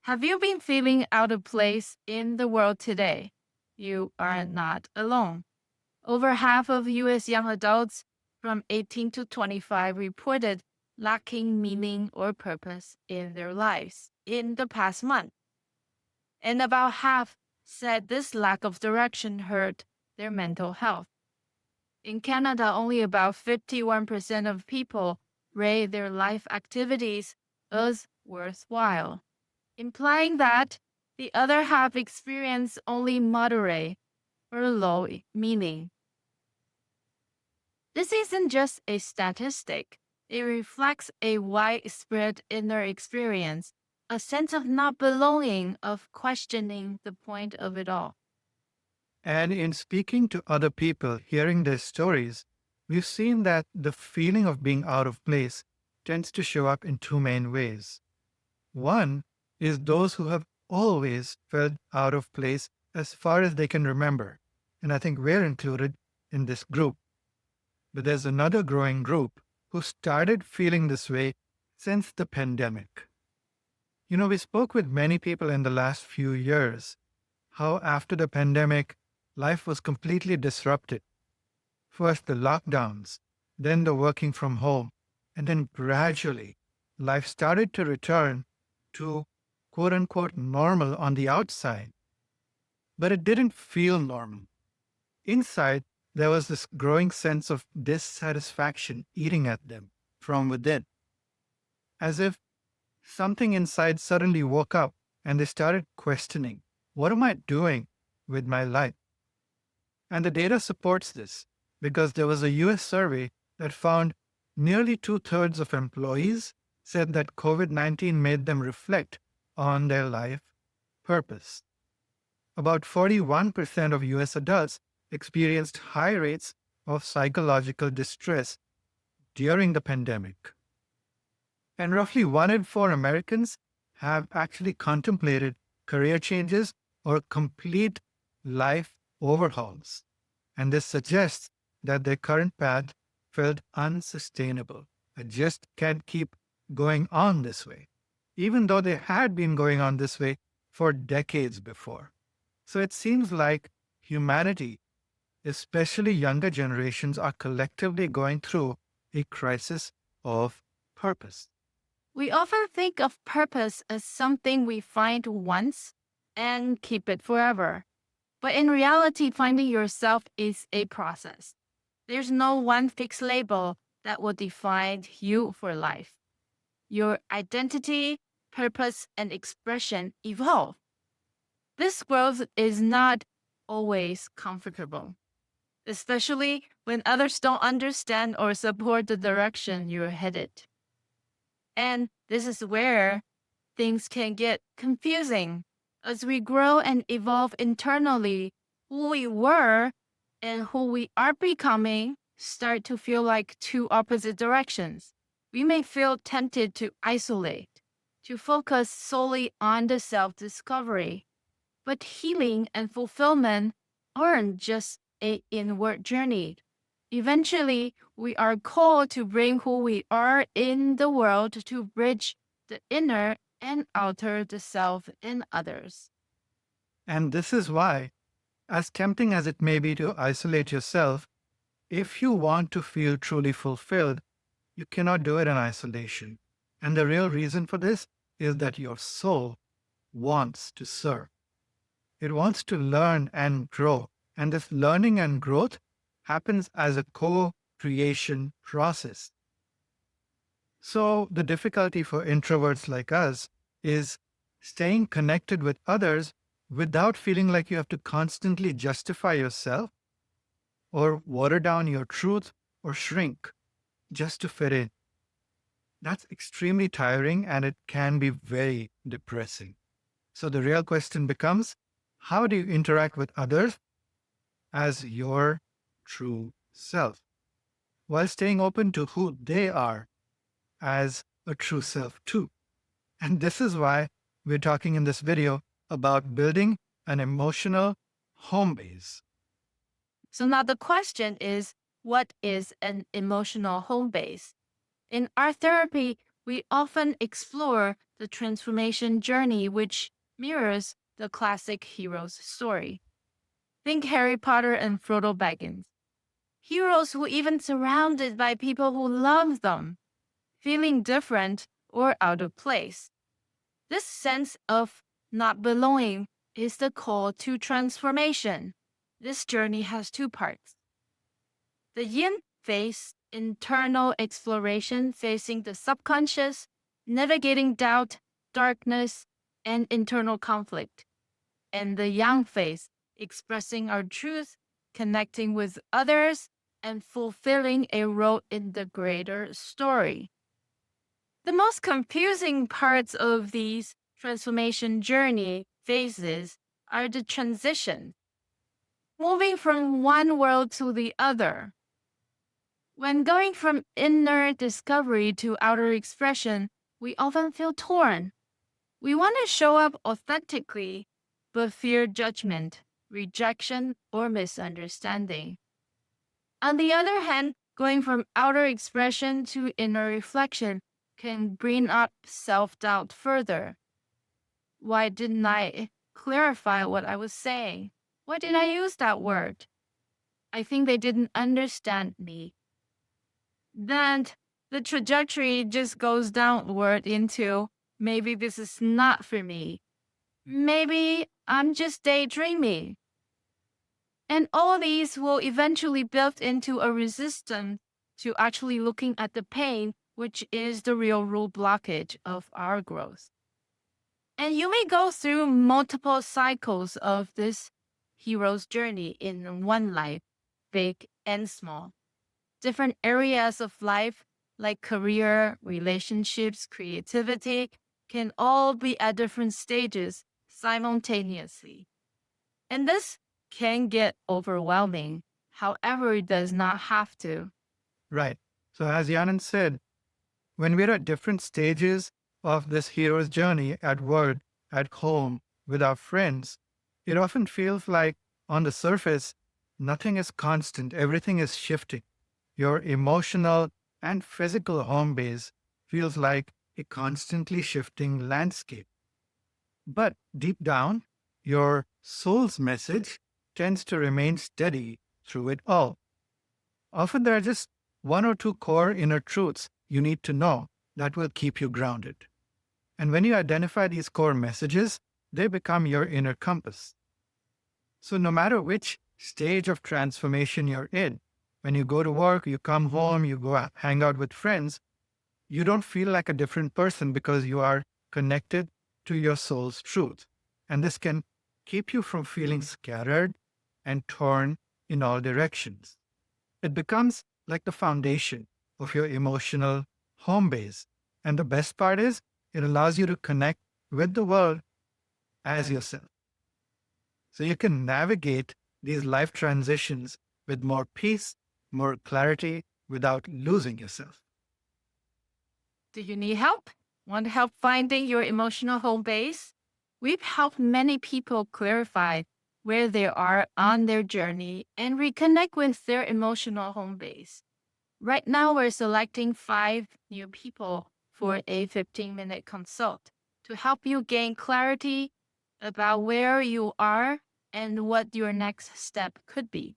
Have you been feeling out of place in the world today? You are not alone. Over half of US young adults from 18 to 25 reported lacking meaning or purpose in their lives in the past month. And about half said this lack of direction hurt their mental health. In Canada, only about 51% of people rate their life activities as worthwhile, implying that the other half experience only moderate or low meaning. This isn't just a statistic. It reflects a widespread inner experience, a sense of not belonging, of questioning the point of it all. And in speaking to other people, hearing their stories, we've seen that the feeling of being out of place tends to show up in two main ways. One is those who have always felt out of place as far as they can remember. And I think we're included in this group. But there's another growing group who started feeling this way since the pandemic. We spoke with many people in the last few years how after the pandemic, life was completely disrupted. First the lockdowns, then the working from home, and then gradually life started to return to quote unquote normal on the outside. But it didn't feel normal. Inside, there was this growing sense of dissatisfaction eating at them from within, as if something inside suddenly woke up and they started questioning, what am I doing with my life? And the data supports this because there was a US survey that found nearly 2/3 of employees said that COVID-19 made them reflect on their life purpose. About 41% of US adults experienced high rates of psychological distress during the pandemic. And roughly 1 in 4 Americans have actually contemplated career changes or complete life overhauls. And this suggests that their current path felt unsustainable. I just can't keep going on this way, even though they had been going on this way for decades before. So it seems like humanity, especially younger generations, are collectively going through a crisis of purpose. We often think of purpose as something we find once and keep it forever. But in reality, finding yourself is a process. There's no one fixed label that will define you for life. Your identity, purpose, and expression evolve. This growth is not always comfortable, especially when others don't understand or support the direction you're headed. And this is where things can get confusing. As we grow and evolve internally, who we were and who we are becoming start to feel like two opposite directions. We may feel tempted to isolate, to focus solely on the self-discovery. But healing and fulfillment aren't just an inward journey. Eventually, we are called to bring who we are in the world to bridge the inner and alter the self in others. And this is why, as tempting as it may be to isolate yourself, if you want to feel truly fulfilled, you cannot do it in isolation. And the real reason for this is that your soul wants to serve. It wants to learn and grow. And this learning and growth happens as a co-creation process. So the difficulty for introverts like us is staying connected with others without feeling like you have to constantly justify yourself or water down your truth or shrink just to fit in. That's extremely tiring and it can be very depressing. So the real question becomes, how do you interact with others as your true self while staying open to who they are as a true self too? And this is why we're talking in this video about building an emotional home base. So now the question is, what is an emotional home base? In art therapy, we often explore the transformation journey which mirrors the classic hero's story. Think Harry Potter and Frodo Baggins. Heroes who even surrounded by people who love them, feeling different or out of place. This sense of not belonging is the call to transformation. This journey has two parts. The yin phase, internal exploration facing the subconscious, navigating doubt, darkness, and internal conflict. And the yang phase, expressing our truth, connecting with others, and fulfilling a role in the greater story. The most confusing parts of these transformation journey phases are the transition, moving from one world to the other. When going from inner discovery to outer expression, we often feel torn. We want to show up authentically, but fear judgment, rejection, or misunderstanding. On the other hand, going from outer expression to inner reflection can bring up self doubt further. Why didn't I clarify what I was saying? Why did I use that word? I think they didn't understand me. Then the trajectory just goes downward into maybe this is not for me. Maybe I'm just daydreaming. And all these will eventually build into a resistance to actually looking at the pain, which is the real rule blockage of our growth. And you may go through multiple cycles of this hero's journey in one life, big and small. Different areas of life, like career, relationships, creativity, can all be at different stages simultaneously. And this can get overwhelming. However, it does not have to. Right. So, as Yanan said, when we're at different stages of this hero's journey at work, at home, with our friends, it often feels like on the surface, nothing is constant, everything is shifting. Your emotional and physical home base feels like a constantly shifting landscape. But deep down, your soul's message tends to remain steady through it all. Often there are just one or two core inner truths you need to know that will keep you grounded. And when you identify these core messages, they become your inner compass. So no matter which stage of transformation you're in, when you go to work, you come home, you go hang out with friends, you don't feel like a different person because you are connected to your soul's truth. And this can keep you from feeling scattered and torn in all directions. It becomes like the foundation of your emotional home base. And the best part is, it allows you to connect with the world as yourself. So you can navigate these life transitions with more peace, more clarity, without losing yourself. Do you need help? Want help finding your emotional home base? We've helped many people clarify where they are on their journey and reconnect with their emotional home base. Right now, we're selecting 5 new people for a 15-minute consult to help you gain clarity about where you are and what your next step could be.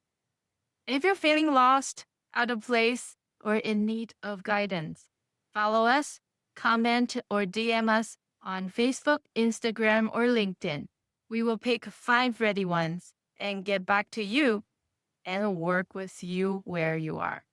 If you're feeling lost, out of place, or in need of guidance, follow us, comment, or DM us on Facebook, Instagram, or LinkedIn. We will pick 5 ready ones and get back to you and work with you where you are.